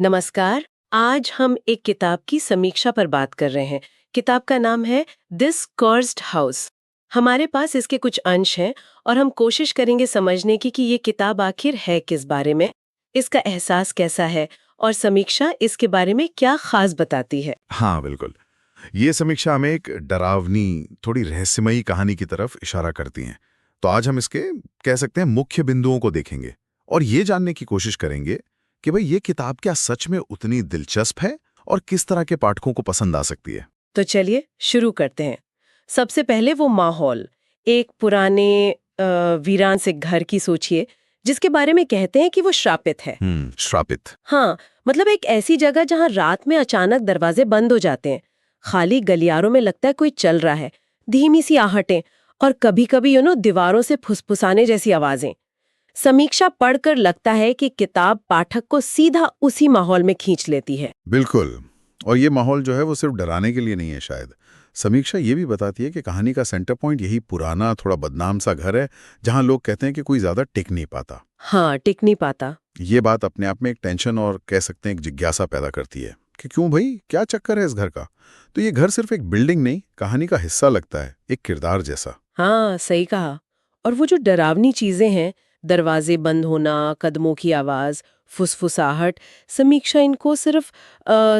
नमस्कार। आज हम एक किताब की समीक्षा पर बात कर रहे हैं। किताब का नाम है दिस कर्स्ड हाउस। हमारे पास इसके कुछ अंश हैं और हम कोशिश करेंगे समझने की कि ये किताब आखिर है किस बारे में, इसका एहसास कैसा है और समीक्षा इसके बारे में क्या खास बताती है। हाँ, बिल्कुल। ये समीक्षा हमें एक डरावनी, थोड़ी रहस्यमयी कहानी की तरफ इशारा करती हैं। तो आज हम इसके कह सकते हैं मुख्य बिंदुओं को देखेंगे और ये जानने की कोशिश करेंगे कि भाई ये किताब क्या सच में उतनी दिलचस्प है और किस तरह के पाठकों को पसंद आ सकती है। तो चलिए शुरू करते हैं। सबसे पहले वो माहौल, एक पुराने वीरान से घर की सोचिए, जिसके बारे में कहते हैं कि वो श्रापित है। श्रापित। हाँ, मतलब एक ऐसी जगह जहाँ रात में अचानक दरवाजे बंद हो जाते हैं, खाली गलियारों में लगता है कोई चल रहा है, धीमी सी आहटें और कभी-कभी दीवारों से फुसफुसाने जैसी आवाजें। समीक्षा पढ़कर लगता है कि किताब पाठक को सीधा उसी माहौल में खींच लेती है। बिल्कुल। और ये माहौल जो है वो सिर्फ डराने के लिए नहीं है शायद। समीक्षा ये भी बताती है कि कहानी का सेंटर पॉइंट यही पुराना, थोड़ा बदनाम सा घर है, जहाँ लोग कहते हैं कि कोई ज्यादा टिक नहीं पाता। हाँ, टिक नहीं पाता। ये बात अपने आप में एक टेंशन और कह सकते हैं एक जिज्ञासा पैदा करती है कि क्यों भाई, क्या चक्कर है इस घर का। तो ये घर सिर्फ एक बिल्डिंग नहीं, कहानी का हिस्सा लगता है, एक किरदार जैसा। हाँ, सही कहा। और वो जो डरावनी चीजें हैं, दरवाजे बंद होना, कदमों की आवाज, फुसफुसाहट, समीक्षा इनको सिर्फ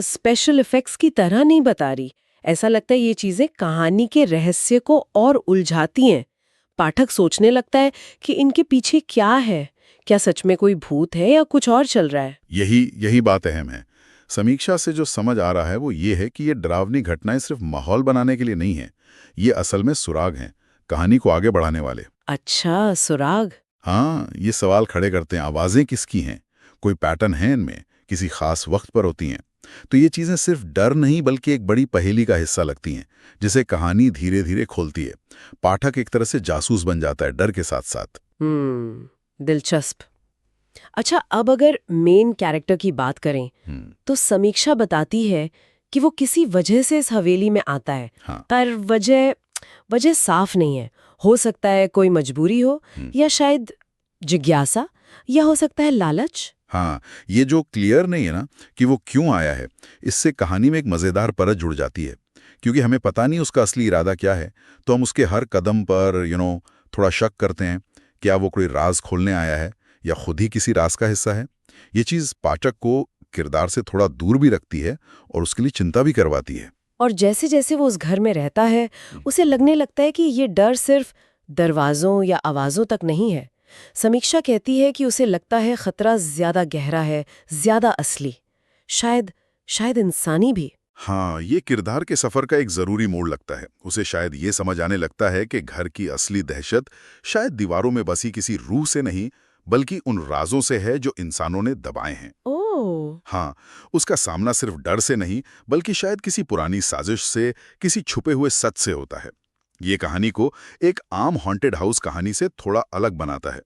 स्पेशल इफेक्ट्स की तरह नहीं बता रही। ऐसा लगता है ये चीजें कहानी के रहस्य को और उलझाती हैं। पाठक सोचने लगता है कि इनके पीछे क्या है, क्या सच में कोई भूत है या कुछ और चल रहा है। यही यही बात अहम है। समीक्षा से जो समझ आ रहा है वो ये है कि ये डरावनी घटनाएं सिर्फ माहौल बनाने के लिए नहीं है, ये असल में सुराग हैं, कहानी को आगे बढ़ाने वाले। अच्छा, सुराग। हाँ, ये सवाल खड़े करते हैं, आवाजें किसकी हैं, कोई पैटर्न है इनमें, किसी खास वक्त पर होती हैं। तो ये चीजें सिर्फ डर नहीं बल्कि एक बड़ी पहेली का हिस्सा लगती हैं, जिसे कहानी धीरे धीरे खोलती है। पाठक एक तरह से जासूस बन जाता है डर के साथ साथ। दिलचस्प। अच्छा, अब अगर मेन कैरेक्टर की बात करें, तो समीक्षा बताती है कि वो किसी वजह से इस हवेली में आता है। हाँ। पर वजह वजह साफ नहीं है। हो सकता है कोई मजबूरी हो, या शायद जिज्ञासा, या हो सकता है लालच। हाँ, ये जो क्लियर नहीं है ना कि वो क्यों आया है, इससे कहानी में एक मजेदार परत जुड़ जाती है। क्योंकि हमें पता नहीं उसका असली इरादा क्या है, तो हम उसके हर कदम पर थोड़ा शक करते हैं। क्या वो कोई राज खोलने आया है या खुद ही किसी राज का हिस्सा है। ये चीज पाठक को किरदार से थोड़ा दूर भी रखती है और उसके लिए चिंता भी करवाती है। और जैसे जैसे वो उस घर में रहता है, उसे लगने लगता है कि ये डर सिर्फ दरवाजों या आवाजों तक नहीं है। समीक्षा कहती है कि उसे लगता है खतरा ज्यादा गहरा है, ज्यादा असली, शायद शायद इंसानी भी। हाँ, ये किरदार के सफर का एक जरूरी मोड़ लगता है। उसे शायद ये समझ आने लगता है कि घर की असली दहशत शायद दीवारों में बसी किसी रूह से नहीं, बल्कि उन राजों से है जो इंसानों ने दबाए हैं। ओह। हाँ, उसका सामना सिर्फ डर से नहीं, बल्कि शायद किसी पुरानी साजिश से, किसी छुपे हुए सच से होता है। ये कहानी को एक आम हॉन्टेड हाउस कहानी से थोड़ा अलग बनाता है।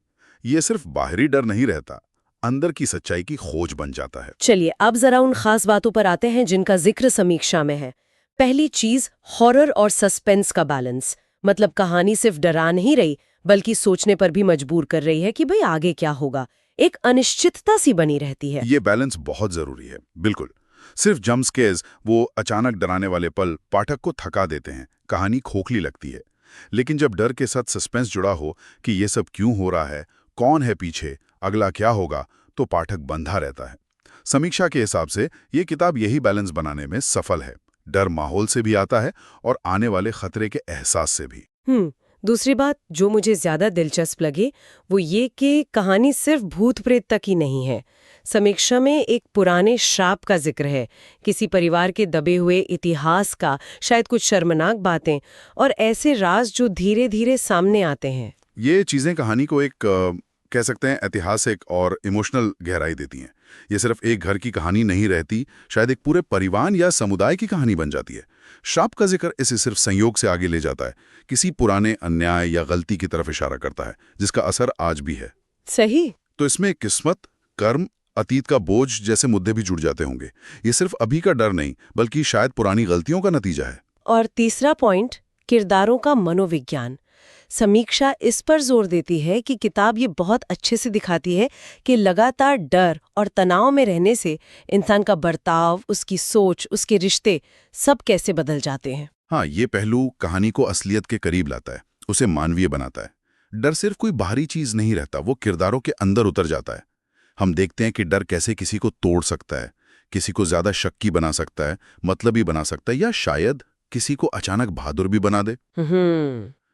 ये सिर्फ बाहरी डर नहीं रहता, अंदर की सच्चाई की खोज बन जाता है। चलिए अब जरा उन खास बातों पर आते हैं जिनका जिक्र समीक्षा में है। पहली चीज, हॉरर और सस्पेंस का बैलेंस। मतलब कहानी सिर्फ डरा नहीं रही, बल्कि सोचने पर भी मजबूर कर रही है कि भाई आगे क्या होगा। एक अनिश्चितता सी बनी रहती है। ये बैलेंस बहुत जरूरी है, बिल्कुल। सिर्फ जंप स्केयर्स, वो अचानक डराने वाले पल पाठक को थका देते हैं, कहानी खोखली लगती है। लेकिन जब डर के साथ सस्पेंस जुड़ा हो कि ये सब क्यों हो रहा है, कौन है पीछे, अगला क्या होगा, तो पाठक बंधा रहता है। समीक्षा के हिसाब से ये किताब यही बैलेंस बनाने में सफल है। डर माहौल से भी आता है और आने वाले खतरे के एहसास से भी। दूसरी बात जो मुझे ज्यादा दिलचस्प लगी, वो ये कि कहानी सिर्फ भूत प्रेत तक ही नहीं है। समीक्षा में एक पुराने श्राप का जिक्र है, किसी परिवार के दबे हुए इतिहास का, शायद कुछ शर्मनाक बातें और ऐसे राज जो धीरे धीरे सामने आते हैं। ये चीजें कहानी को एक कह सकते हैं ऐतिहासिक और इमोशनल गहराई देती हैं। ये सिर्फ एक घर की कहानी नहीं रहती, शायद एक पूरे परिवार या समुदाय की कहानी बन जाती है। श्राप का जिक्र इसे सिर्फ संयोग से आगे ले जाता है, किसी पुराने अन्याय या गलती की तरफ इशारा करता है, जिसका असर आज भी है। सही। तो इसमें किस्मत, कर्म, अतीत का बोझ जैसे मुद्दे भी जुड़ जाते होंगे। ये सिर्फ अभी का डर नहीं, बल्कि शायद पुरानी गलतियों का नतीजा है। और तीसरा पॉइंट, किरदारों का मनोविज्ञान। समीक्षा इस पर जोर देती है कि किताब ये बहुत अच्छे से दिखाती है कि लगातार डर और तनाव में रहने से इंसान का बर्ताव, उसकी सोच, उसके रिश्ते सब कैसे बदल जाते हैं। हाँ, ये पहलू कहानी को असलियत के करीब लाता है, उसे मानवीय बनाता है। डर सिर्फ कोई बाहरी चीज नहीं रहता, वो किरदारों के अंदर उतर जाता है। हम देखते हैं कि डर कैसे किसी को तोड़ सकता है, किसी को ज्यादा शक्की बना सकता है, मतलबी बना सकता है, या शायद किसी को अचानक बहादुर भी बना दे।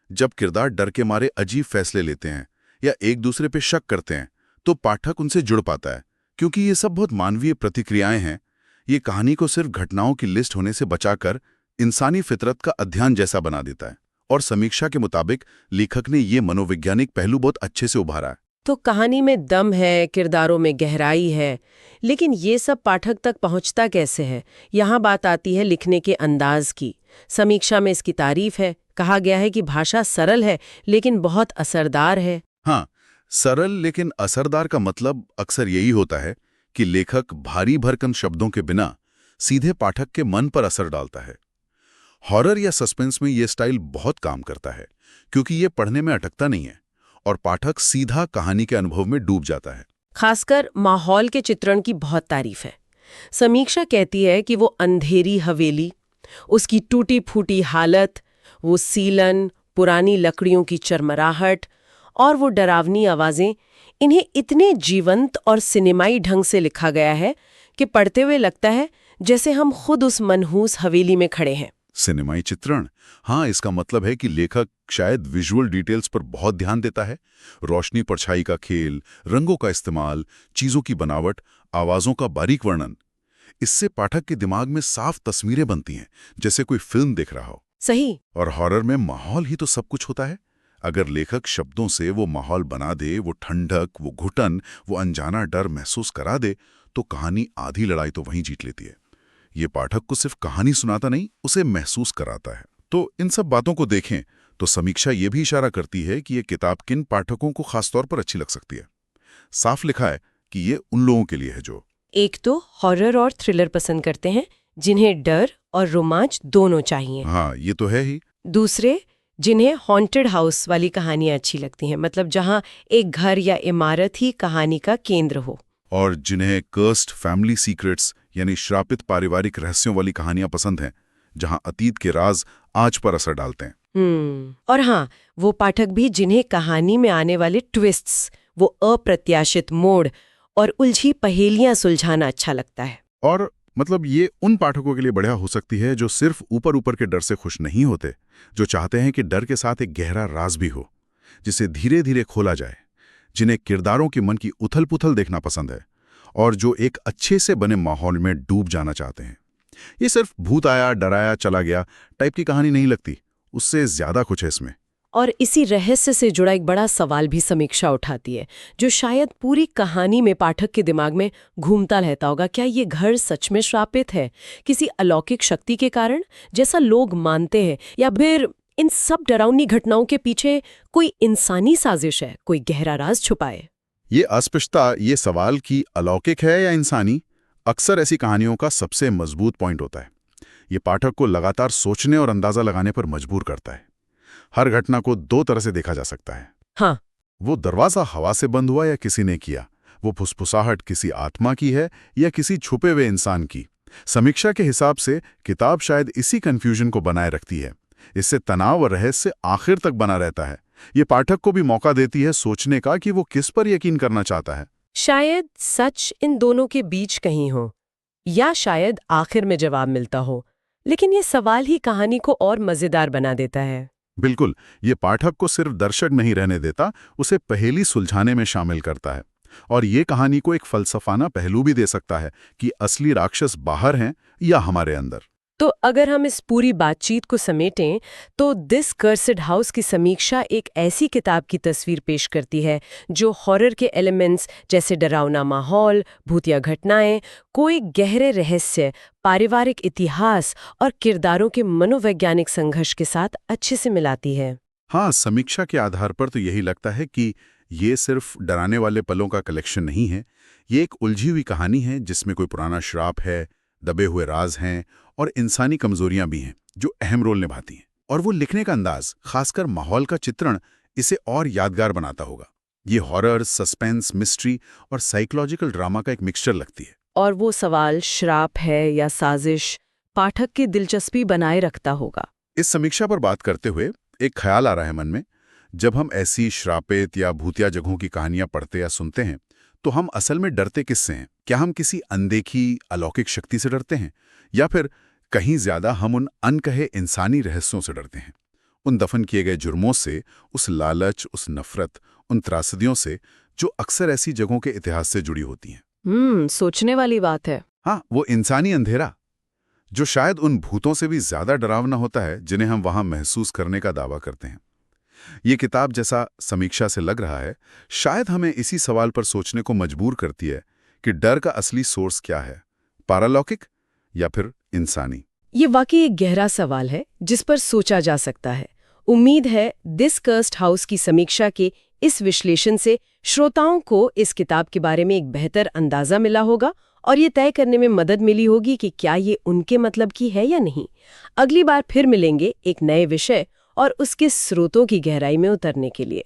जब किरदार डर के मारे अजीब फैसले लेते हैं या एक दूसरे पे शक करते हैं, तो पाठक उनसे जुड़ पाता है, क्योंकि ये सब बहुत मानवीय प्रतिक्रियाएं हैं। ये कहानी को सिर्फ घटनाओं की लिस्ट होने से बचाकर इंसानी फितरत का अध्ययन जैसा बना देता है। और समीक्षा के मुताबिक लेखक ने ये मनोवैज्ञानिक पहलू बहुत अच्छे से उभारा है। तो कहानी में दम है, किरदारों में गहराई है, लेकिन ये सब पाठक तक पहुंचता कैसे है? यहाँ बात आती है लिखने के अंदाज की। समीक्षा में इसकी तारीफ है, कहा गया है कि भाषा सरल है लेकिन बहुत असरदार है। हाँ, सरल लेकिन असरदार का मतलब अक्सर यही होता है कि लेखक भारी भरकम शब्दों के बिना सीधे पाठक के मन पर असर डालता है। हॉरर या सस्पेंस में ये स्टाइल बहुत काम करता है, क्योंकि ये पढ़ने में अटकता नहीं है और पाठक सीधा कहानी के अनुभव में डूब जाता है। खासकर माहौल के चित्रण की बहुत तारीफ है। समीक्षा कहती है कि वो अंधेरी हवेली, उसकी टूटी फूटी हालत, वो सीलन, पुरानी लकड़ियों की चरमराहट और वो डरावनी आवाजें, इन्हें इतने जीवंत और सिनेमाई ढंग से लिखा गया है कि पढ़ते हुए लगता है जैसे हम खुद उस मनहूस हवेली में खड़े हैं। सिनेमाई चित्रण, हाँ, इसका मतलब है कि लेखक शायद विजुअल डिटेल्स पर बहुत ध्यान देता है। रोशनी परछाई का खेल, रंगों का इस्तेमाल, चीजों की बनावट, आवाजों का बारीक वर्णन। इससे पाठक के दिमाग में साफ तस्वीरें बनती हैं, जैसे कोई फिल्म देख रहा हो। सही। और हॉरर में माहौल ही तो सब कुछ होता है। अगर लेखक शब्दों से वो माहौल बना दे, वो ठंडक, वो घुटन, वो अनजाना डर महसूस करा दे, तो कहानी आधी लड़ाई तो वहीं जीत लेती है। ये पाठक को सिर्फ कहानी सुनाता नहीं, उसे महसूस कराता है। तो इन सब बातों को देखें तो समीक्षा ये भी इशारा करती है कि ये किताब किन पाठकों को खासतौर पर अच्छी लग सकती है। साफ लिखा है कि ये उन लोगों के लिए है जो एक तो हॉरर और थ्रिलर पसंद करते हैं, जिन्हें डर और रोमांच दोनों चाहिए। हाँ, ये तो है ही। दूसरे, जिन्हें हॉन्टेड हाउस वाली कहानियां अच्छी लगती हैं, मतलब जहां एक घर या इमारत ही कहानी का केंद्र हो। और जिन्हें कर्स्ड फैमिली सीक्रेट्स यानी श्रापित पारिवारिक रहस्यों वाली कहानियां पसंद हैं, जहां अतीत के राज आज पर असर डालते हैं। और हाँ, वो पाठक भी जिन्हें कहानी में आने वाले ट्विस्ट्स, वो अप्रत्याशित मोड़ और उलझी पहेलियां सुलझाना अच्छा लगता है। और मतलब ये उन पाठकों के लिए बढ़िया हो सकती है जो सिर्फ ऊपर ऊपर के डर से खुश नहीं होते, जो चाहते हैं कि डर के साथ एक गहरा राज भी हो, जिसे धीरे धीरे खोला जाए, जिन्हें किरदारों के मन की उथल पुथल देखना पसंद है और जो एक अच्छे से बने माहौल में डूब जाना चाहते हैं। ये सिर्फ भूत आया, डराया, चला गया टाइप की कहानी नहीं लगती, उससे ज्यादा कुछ है इसमें। और इसी रहस्य से जुड़ा एक बड़ा सवाल भी समीक्षा उठाती है, जो शायद पूरी कहानी में पाठक के दिमाग में घूमता रहता होगा। क्या ये घर सच में श्रापित है, किसी अलौकिक शक्ति के कारण, जैसा लोग मानते हैं, या फिर इन सब डरावनी घटनाओं के पीछे कोई इंसानी साजिश है, कोई गहरा राज छुपा है? ये अस्पष्टता, ये सवाल कि अलौकिक है या इंसानी, अक्सर ऐसी कहानियों का सबसे मजबूत पॉइंट होता है। ये पाठक को लगातार सोचने और अंदाजा लगाने पर मजबूर करता है। हर घटना को दो तरह से देखा जा सकता है। हाँ, वो दरवाजा हवा से बंद हुआ या किसी ने किया, वो फुसफुसाहट किसी आत्मा की है या किसी छुपे हुए इंसान की। समीक्षा के हिसाब से किताब शायद इसी कंफ्यूजन को बनाए रखती है। इससे तनाव और रहस्य आखिर तक बना रहता है। ये पाठक को भी मौका देती है सोचने का कि वो किस पर यकीन करना चाहता है। शायद सच इन दोनों के बीच कहीं हो, या शायद आखिर में जवाब मिलता हो। लेकिन ये सवाल ही कहानी को और मजेदार बना देता है। बिल्कुल, ये पाठक को सिर्फ दर्शक नहीं रहने देता, उसे पहेली सुलझाने में शामिल करता है। और ये कहानी को एक फलसफाना पहलू भी दे सकता है कि असली राक्षस बाहर हैं या हमारे अंदर। तो अगर हम इस पूरी बातचीत को समेटें तो दिस कर्सिड हाउस की समीक्षा एक ऐसी किताब की तस्वीर पेश करती है जो हॉरर के एलिमेंट्स जैसे डरावना माहौल, भूतिया घटनाएं, कोई गहरे रहस्य, पारिवारिक इतिहास और किरदारों के मनोवैज्ञानिक संघर्ष के साथ अच्छे से मिलाती है। हाँ, समीक्षा के आधार पर तो यही लगता है कि ये सिर्फ डराने वाले पलों का कलेक्शन नहीं है। ये एक उलझी हुई कहानी है जिसमें कोई पुराना श्राप है, दबे हुए राज हैं और इंसानी कमजोरियां भी हैं जो अहम रोल निभाती हैं। और वो लिखने का अंदाज, खासकर माहौल का चित्रण, इसे और यादगार बनाता होगा। ये हॉरर, सस्पेंस, मिस्ट्री और साइकोलॉजिकल ड्रामा का एक मिक्सचर लगती है। और वो सवाल श्राप है या साजिश पाठक की दिलचस्पी बनाए रखता होगा। इस समीक्षा पर बात करते हुए एक ख्याल आ रहा है मन में, जब हम ऐसी श्रापित या भूतिया जगहों की कहानियां पढ़ते या सुनते हैं तो हम असल में डरते किससे हैं? क्या हम किसी अनदेखी अलौकिक शक्ति से डरते हैं, या फिर कहीं ज्यादा हम उन अनकहे इंसानी रहस्यों से डरते हैं, उन दफन किए गए जुर्मों से, उस लालच, उस नफरत, उन त्रासदियों से जो अक्सर ऐसी जगहों के इतिहास से जुड़ी होती हैं। सोचने वाली बात है। हाँ, वो इंसानी अंधेरा जो शायद उन भूतों से भी ज्यादा डरावना होता है जिन्हें हम वहां महसूस करने का दावा करते हैं। ये किताब, जैसा समीक्षा से लग रहा है, शायद हमें इसी सवाल पर सोचने को मजबूर करती है कि डर का असली सोर्स क्या है, पारलौकिक या फिर इंसानी। ये वाकई एक गहरा सवाल है जिस पर सोचा जा सकता है। उम्मीद है दिस कर्स्ड हाउस की समीक्षा के इस विश्लेषण से श्रोताओं को इस किताब के बारे में एक बेहतर अंदाजा मिला होगा और ये तय करने में मदद मिली होगी कि क्या ये उनके मतलब की है या नहीं। अगली बार फिर मिलेंगे एक नए विषय और उसके स्रोतों की गहराई में उतरने के लिए।